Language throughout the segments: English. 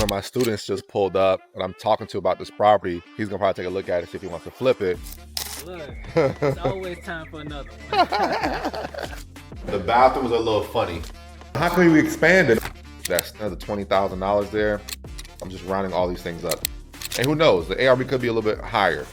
One of my students just pulled up and I'm talking to about this property. He's gonna probably take a look at it, see if he wants to flip it. Look, it's always time for another one. The bathroom is a little funny. How can we expand it? That's another $20,000 there. I'm just rounding all these things up. And who knows, the ARV could be a little bit higher.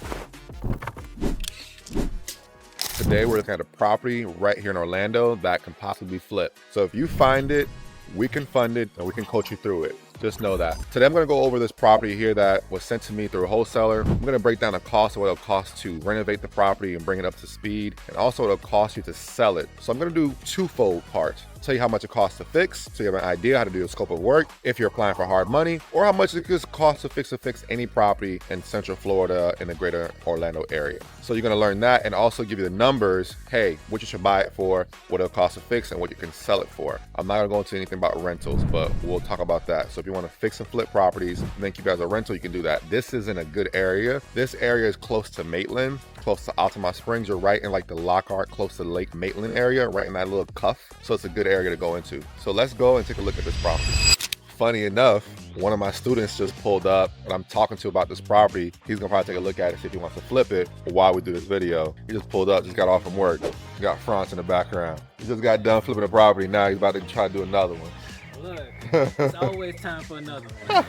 Today we're looking at a property right here in Orlando that can possibly flip. So if you find it, we can fund it and we can coach you through it. Just know that. Today I'm gonna go over this property here that was sent to me through a wholesaler. I'm gonna break down the cost of what it'll cost to renovate the property and bring it up to speed, and also what it'll cost you to sell it. So I'm gonna do twofold parts. Tell you how much it costs to fix, so you have an idea how to do the scope of work if you're applying for hard money, or how much it could cost to fix any property in Central Florida in the greater Orlando area. So you're gonna learn that and also give you the numbers, hey, what you should buy it for, what it'll cost to fix, and what you can sell it for. I'm not gonna go into anything about rentals, but we'll talk about that. So if you wanna fix and flip properties and then keep it as a rental, you can do that. This is in a good area. This area is close to Maitland, close to Altamont Springs. You're right in like the Lockhart, close to Lake Maitland area, right in that little cuff. So it's a good area to go into. So let's go and take a look at this property. Funny enough, one of my students just pulled up and I'm talking to about this property. He's gonna probably take a look at it, see if he wants to flip it while we do this video. He just pulled up, just got off from work. He got France in the background. He just got done flipping the property. Now he's about to try to do another one. Look, it's always time for another one.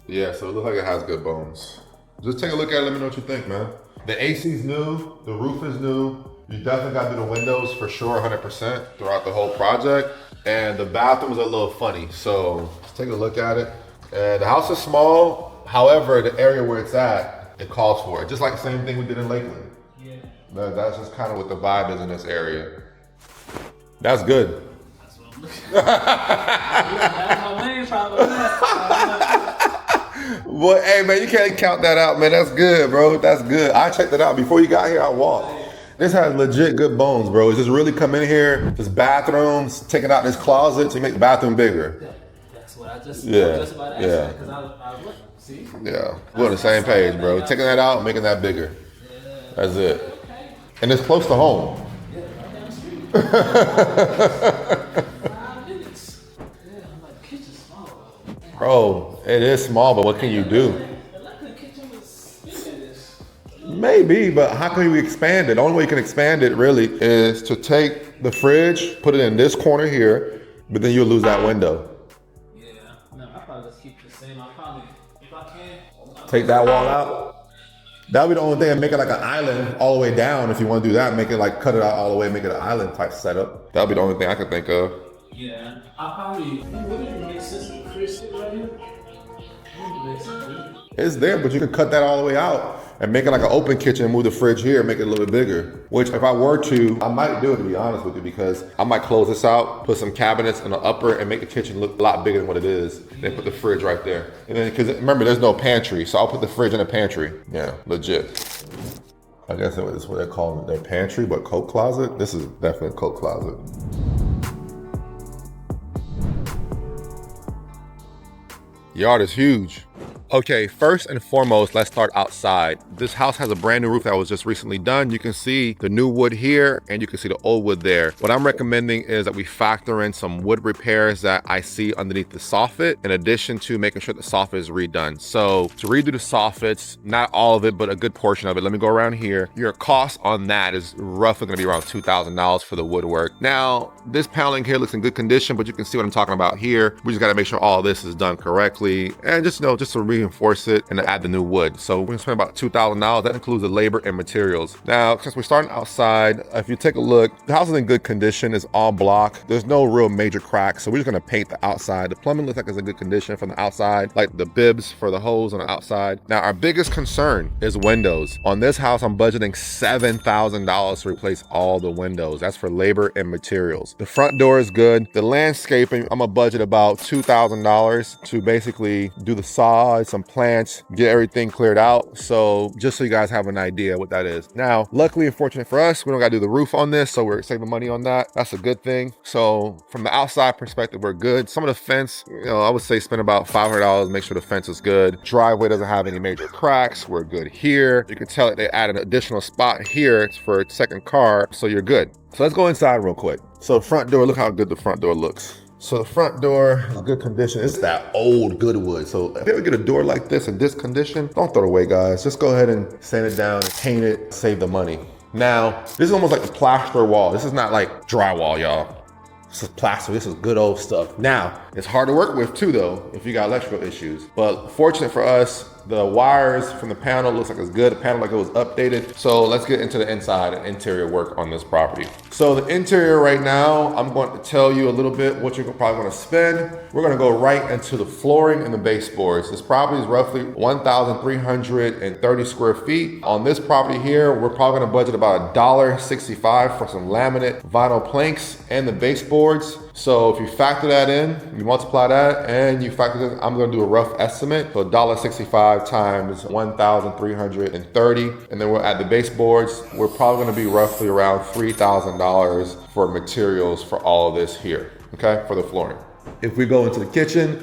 Yeah, so it looks like it has good bones. Just take a look at it, let me know what you think, man. The AC's new, the roof is new. You definitely got to do the windows for sure, 100% throughout the whole project. And the bathroom is a little funny, so let's take a look at it. And the house is small, however, the area where it's at, it calls for it. Just like the same thing we did in Lakeland. Yeah. That's just kind of what the vibe is in this area. That's good. That's what I'm looking at. That's my main problem. Boy, hey man, you can't count that out, man. That's good, bro. That's good. I checked it out before you got here. I walked. This has legit good bones, bro. It's just really come in here, this bathrooms, taking out this closet to make the bathroom bigger. That's what I just, Yeah. I was just about to ask Yeah. because I was looking. See? Yeah, we're on the same page, bro. Taking that out, making that bigger. That's it. And it's close to home. Yeah, right down the street. 5 minutes. Yeah, I'm like, the kitchen's small. Bro, it is small, but what can you do? The electric kitchen was big as this. Maybe, but how can we expand it? The only way you can expand it really is to take the fridge, put it in this corner here, but then you'll lose that window. Yeah, no, I'll probably just keep it the same. I'll probably, if I can, Take that wall out. That would be the only thing, and make it like an island all the way down. If you want to do that, make it like cut it out all the way, make it an island type setup. That would be the only thing I could think of. Yeah, I'll probably, would it make sense to Chris sit right here? It makes sense, doesn't it? It's there, but you can cut that all the way out and make it like an open kitchen and move the fridge here, make it a little bit bigger. Which if I were to, I might do it, to be honest with you, because I might close this out, put some cabinets in the upper and make the kitchen look a lot bigger than what it is. Then put the fridge right there. And then, because remember, there's no pantry, so I'll put the fridge in the pantry. Yeah, legit. I guess that's what they're calling it, their pantry, but coat closet? This is definitely a coat closet. Yard is huge. Okay, first and foremost, let's start outside. This house has a brand new roof that was just recently done. You can see the new wood here and you can see the old wood there. What I'm recommending is that we factor in some wood repairs that I see underneath the soffit, in addition to making sure the soffit is redone. So to redo the soffits, not all of it, but a good portion of it. Let me go around here. Your cost on that is roughly gonna be around $2,000 for the woodwork. Now, this paneling here looks in good condition, but you can see what I'm talking about here. We just gotta make sure all this is done correctly. And just, just to reinforce it and to add the new wood. So we're gonna spend about $2,000. That includes the labor and materials. Now, since we're starting outside, if you take a look, the house is in good condition. It's all block. There's no real major cracks. So we're just gonna paint the outside. The plumbing looks like it's in good condition from the outside, like the bibs for the hose on the outside. Now, our biggest concern is windows. On this house, I'm budgeting $7,000 to replace all the windows. That's for labor and materials. The front door is good. The landscaping, I'm gonna budget about $2,000 to basically do the sod, some plants, get everything cleared out. So just so you guys have an idea what that is. Now, luckily and fortunate for us, we don't gotta do the roof on this, so we're saving money on that. That's a good thing. So from the outside perspective, we're good. Some of the fence, I would say spend about $500, make sure the fence is good. Driveway doesn't have any major cracks. We're good here. You can tell that they added an additional spot here for a second car, so you're good. So let's go inside real quick. So front door, look how good the front door looks. So the front door is good condition. It's that old good wood. So if you ever get a door like this in this condition, don't throw it away, guys. Just go ahead and sand it down and paint it, save the money. Now, this is almost like a plaster wall. This is not like drywall, y'all. This is plaster, this is good old stuff. Now, it's hard to work with too though, if you got electrical issues. But fortunate for us, the wires from the panel looks like it's good. The panel like it was updated. So let's get into the inside and interior work on this property. So the interior right now, I'm going to tell you a little bit what you're probably gonna spend. We're gonna go right into the flooring and the baseboards. This property is roughly 1,330 square feet. On this property here, we're probably gonna budget about $1.65 for some laminate vinyl planks and the baseboards. So if you factor that in, you multiply that and you factor in, I'm gonna do a rough estimate. So $1.65 times 1,330. And then we'll add the baseboards. We're probably gonna be roughly around $3,000 for materials for all of this here, okay, for the flooring. If we go into the kitchen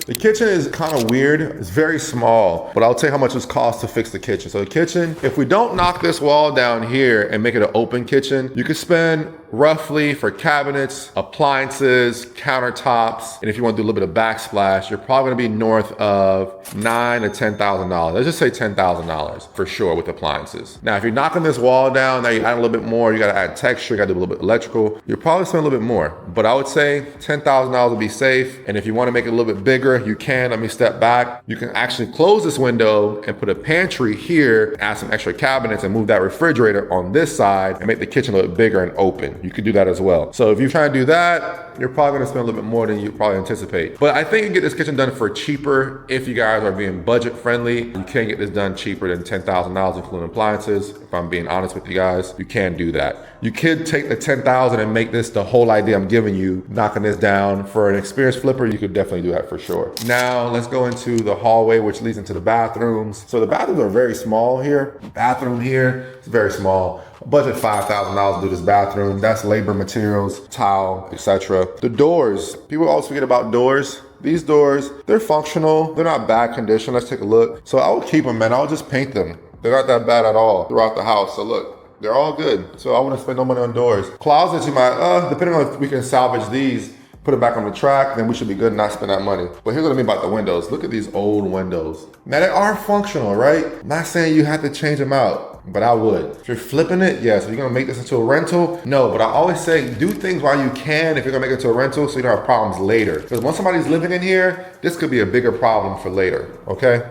is kind of weird. It's very small, but I'll tell you how much it costs to fix the kitchen. So the kitchen, if we don't knock this wall down here and make it an open kitchen, you could spend roughly for cabinets, appliances, countertops, and if you want to do a little bit of backsplash, you're probably going to be north of $9,000 to $10,000. Let's just say $10,000 for sure with appliances. Now, if you're knocking this wall down, now you add a little bit more, you got to add texture, you got to do a little bit electrical, you're probably spend a little bit more, but I would say $10,000 would be safe. And if you want to make it a little bit bigger, you can. Let me step back. You can actually close this window and put a pantry here, add some extra cabinets and move that refrigerator on this side and make the kitchen a little bit bigger and open. You could do that as well. So if you're trying to do that, you're probably gonna spend a little bit more than you probably anticipate. But I think you can get this kitchen done for cheaper if you guys are being budget friendly. You can get this done cheaper than $10,000 including appliances. If I'm being honest with you guys, you can do that. You could take the $10,000 and make this the whole idea I'm giving you, knocking this down. For an experienced flipper, you could definitely do that for sure. Now let's go into the hallway, which leads into the bathrooms. So the bathrooms are very small here. Bathroom here, it's very small. Budget $5,000 to do this bathroom. That's labor, materials, tile, etc. The doors, people always forget about doors. These doors, they're functional. They're not bad condition. Let's take a look. So I would keep them, man. I would just paint them. They're not that bad at all throughout the house. So look, they're all good. So I wouldn't spend no money on doors. Closets, you might, depending on if we can salvage these, put it back on the track, then we should be good and not spend that money. But here's what I mean about the windows. Look at these old windows. Now they are functional, right? I'm not saying you have to change them out, but I would. If you're flipping it, yes. If you're gonna make this into a rental, no. But I always say do things while you can if you're gonna make it into a rental so you don't have problems later. Because once somebody's living in here, this could be a bigger problem for later, okay?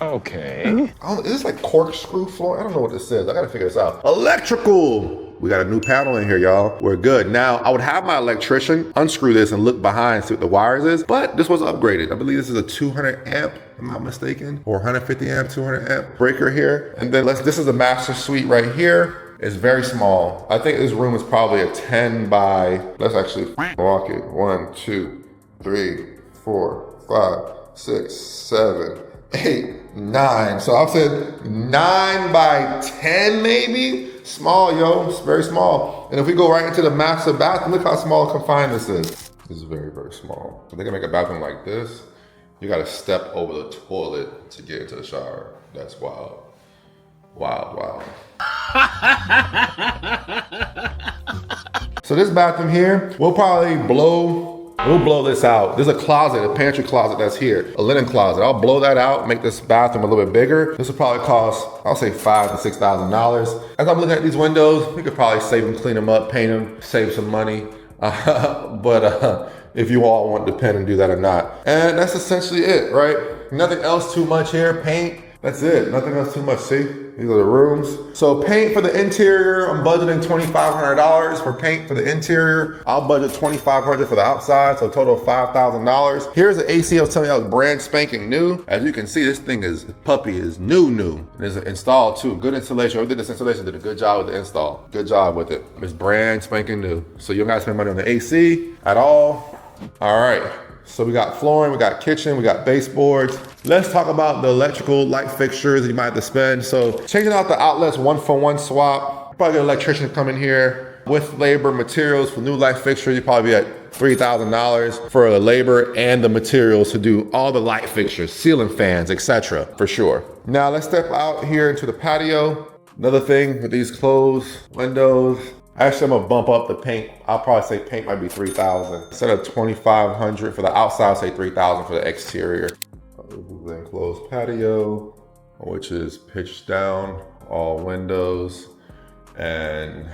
Okay. Is this like corkscrew floor? I don't know what this is. I gotta figure this out. Electrical. We got a new panel in here, y'all. We're good. Now, I would have my electrician unscrew this and look behind, see what the wires is, but this was upgraded. I believe this is a 200 amp, if I'm not mistaken, or 150 amp, 200 amp breaker here. And then this is the master suite right here. It's very small. I think this room is probably a 10 by, let's actually walk it. 1, 2, 3, 4, 5, 6, 7, 8, 9. So I've said 9 by 10 maybe? Small, yo, it's very small. And if we go right into the master bathroom, look how small and confined this is. This is very, very small. If they can make a bathroom like this, you gotta step over the toilet to get into the shower. That's wild. Wild, wild. So this bathroom here, we'll blow this out. There's a closet, a pantry closet that's here, a linen closet. I'll blow that out, make this bathroom a little bit bigger. This will probably cost, I'll say $5,000 to $6,000. As I'm looking at these windows, we could probably save them, clean them up, paint them, save some money. But if you all want to pen and do that or not. And that's essentially it, right? Nothing else too much here, paint. That's it, nothing else too much, see? These are the rooms. So paint for the interior, I'm budgeting $2,500 for paint for the interior. I'll budget $2,500 for the outside, so a total of $5,000. Here's the AC I was telling you I was brand spanking new. As you can see, this thing is new. And it's installed too, good installation. Whoever did this installation did a good job with the install. Good job with it. It's brand spanking new. So you don't gotta spend money on the AC at all. All right. So we got flooring, we got kitchen, we got baseboards. Let's talk about the electrical light fixtures that you might have to spend. So changing out the outlets 1-for-1 swap. Probably get an electrician to come in here with labor, materials for new light fixture. You probably be at $3,000 for the labor and the materials to do all the light fixtures, ceiling fans, etc. for sure. Now let's step out here into the patio. Another thing with these closed windows, Actually, I'm gonna bump up the paint. I'll probably say paint might be 3,000. Instead of 2,500 for the outside, I'll say 3,000 for the exterior. This is the enclosed patio, which is pitched down, all windows. And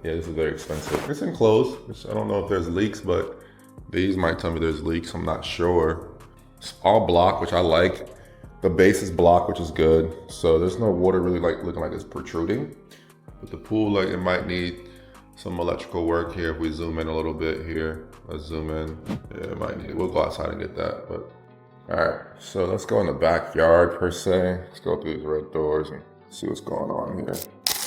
yeah, this is very expensive. It's enclosed, which I don't know if there's leaks, but these might tell me there's leaks, I'm not sure. It's all block, which I like. The base is block, which is good. So there's no water really like looking like it's protruding. But the pool, like it might need some electrical work here. If we zoom in a little bit here, let's zoom in. Yeah, it might need it. We'll go outside and get that. But all right, so let's go in the backyard per se. Let's go through these red doors and see what's going on here.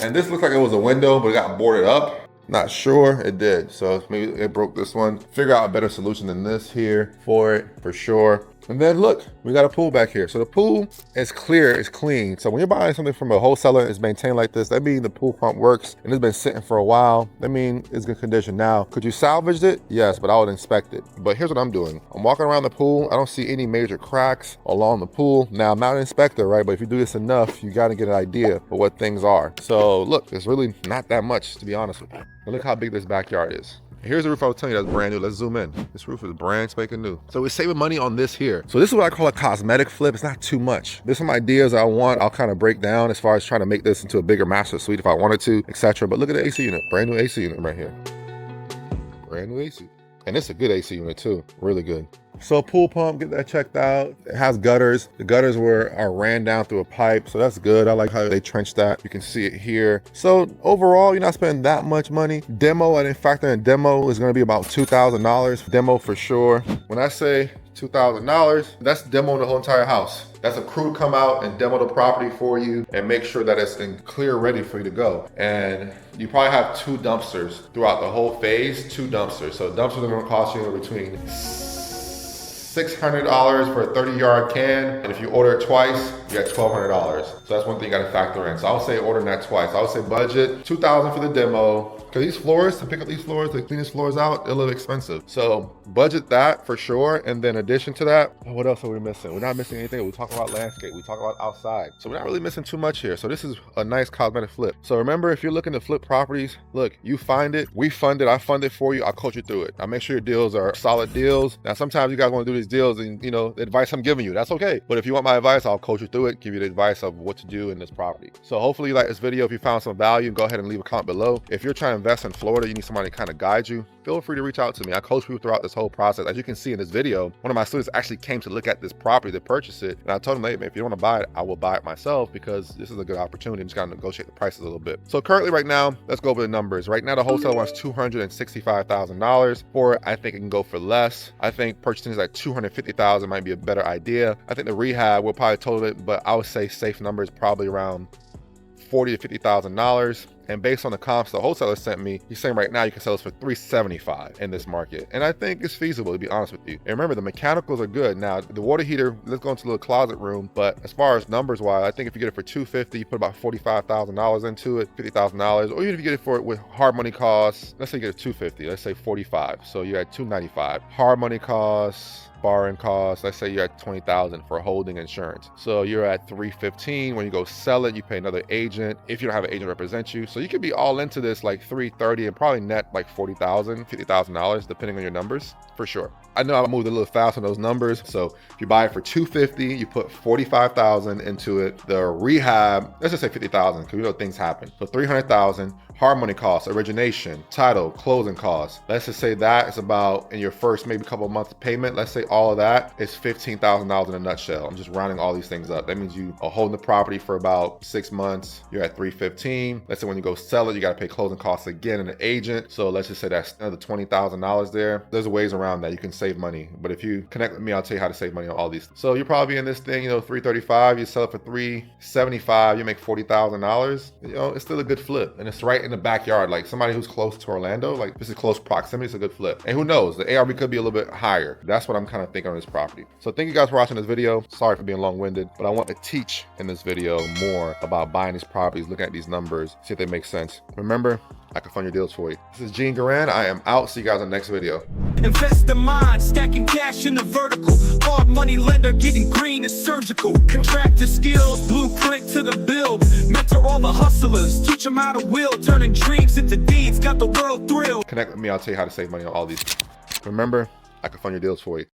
And this looks like it was a window, but it got boarded up. Not sure, it did. So maybe it broke this one. Figure out a better solution than this here for it, for sure. And then look, we got a pool back here. So the pool is clear, it's clean. So when you're buying something from a wholesaler, it's maintained like this, that means the pool pump works and it's been sitting for a while. That means it's good condition. Now, could you salvage it? Yes, but I would inspect it. But here's what I'm doing. I'm walking around the pool. I don't see any major cracks along the pool. Now, I'm not an inspector, right? But if you do this enough, you got to get an idea of what things are. So look, it's really not that much, to be honest with you. But look how big this backyard is. Here's the roof I was telling you that's brand new. Let's zoom in. This roof is brand spanking new. So we're saving money on this here. So this is what I call a cosmetic flip. It's not too much. There's some ideas I want. I'll kind of break down as far as trying to make this into a bigger master suite if I wanted to, etc. But look at the AC unit. Brand new AC unit right here. Brand new AC. And it's a good AC unit too. Really good. So pool pump, get that checked out. It has gutters. The gutters are ran down through a pipe, so that's good. I like how they trenched that. You can see it here. So overall, you're not spending that much money. Demo, I didn't factor in demo, is gonna be about $2,000. Demo for sure. When I say $2,000, that's demoing the whole entire house. That's a crew to come out and demo the property for you and make sure that it's in clear ready for you to go. And you probably have 2 dumpsters throughout the whole phase, 2 dumpsters. So dumpsters are gonna cost you between $600 for a 30-yard can, and if you order it twice, you get $1,200. So that's one thing you gotta factor in. So I would say ordering that twice. I would say budget $2,000 for the demo, because these floors, to pick up these floors, to clean these floors out, they're a little expensive. So budget that for sure, and then in addition to that, what else are we missing? We're not missing anything. We talk about landscape, we talk about outside. So we're not really missing too much here. So this is a nice cosmetic flip. So remember, if you're looking to flip properties, look, you find it, we fund it, I fund it for you, I'll coach you through it. I'll make sure your deals are solid deals. Now, sometimes you guys wanna do these deals and, you know, the advice I'm giving you, that's okay. But if you want my advice, I'll coach you through it, give you the advice of what to do in this property. So hopefully you like this video. If you found some value, go ahead and leave a comment below. If you're trying to invest in Florida, you need somebody to kind of guide you, feel free to reach out to me. I coach people throughout this whole process. As you can see in this video, one of my students actually came to look at this property to purchase it. And I told him, hey, man, if you don't want to buy it, I will buy it myself, because this is a good opportunity. I'm just got to negotiate the prices a little bit. So currently right now, let's go over the numbers. Right now, the wholesale wants $265,000 for it. I think it can go for less. I think purchasing is like $250,000 might be a better idea. I think the rehab will probably total it, but I would say safe numbers probably around $40,000 to $50,000. And based on the comps the wholesaler sent me, he's saying right now you can sell this for $375,000 in this market. And I think it's feasible, to be honest with you. And remember, the mechanicals are good. Now, the water heater, let's go into the little closet room. But as far as numbers wise, I think if you get it for $250,000, you put about $45,000 into it, $50,000. Or even if you get it for it with hard money costs, let's say you get it $250,000, let's say $45,000. So you're at $295,000. Hard money costs, borrowing costs, let's say you're at $20,000 for holding insurance. So you're at $315,000. When you go sell it, you pay another agent if you don't have an agent represent you. So you could be all into this like $330,000 and probably net like $40,000, $50,000, depending on your numbers, for sure. I know I moved a little fast on those numbers. So if you buy it for $250,000, you put $45,000 into it. The rehab, let's just say $50,000, because we know things happen. So $300,000. Hard money costs, origination, title, closing costs. Let's just say that is about, in your first maybe couple of months of payment, let's say all of that is $15,000 in a nutshell. I'm just rounding all these things up. That means you are holding the property for about 6 months. You're at $315,000. Let's say when you go sell it, you got to pay closing costs again and an agent. So let's just say that's another $20,000 there. There's ways around that. You can save money. But if you connect with me, I'll tell you how to save money on all these. So you're probably in this thing, you know, $335,000, you sell it for $375,000, you make $40,000. You know, it's still a good flip. And it's right in the backyard. Like somebody who's close to Orlando, like this is close proximity, it's a good flip. And who knows, the ARV could be a little bit higher. That's what I'm kind of thinking on this property. So thank you guys for watching this video. Sorry for being long-winded, but I want to teach in this video more about buying these properties, looking at these numbers, see if they make sense. Remember, I can fund your deals for you. This is Gene Duran. I am out. See you guys in the next video. Invest the mind, stacking cash in the vertical. Hard money lender, getting green is surgical. Contractor skills, blueprint to the build. Mentor all the hustlers. Teach them how to will, turning dreams into deeds. Got the world thrilled. Connect with me, I'll tell you how to save money on all these. Remember, I can fund your deals for you.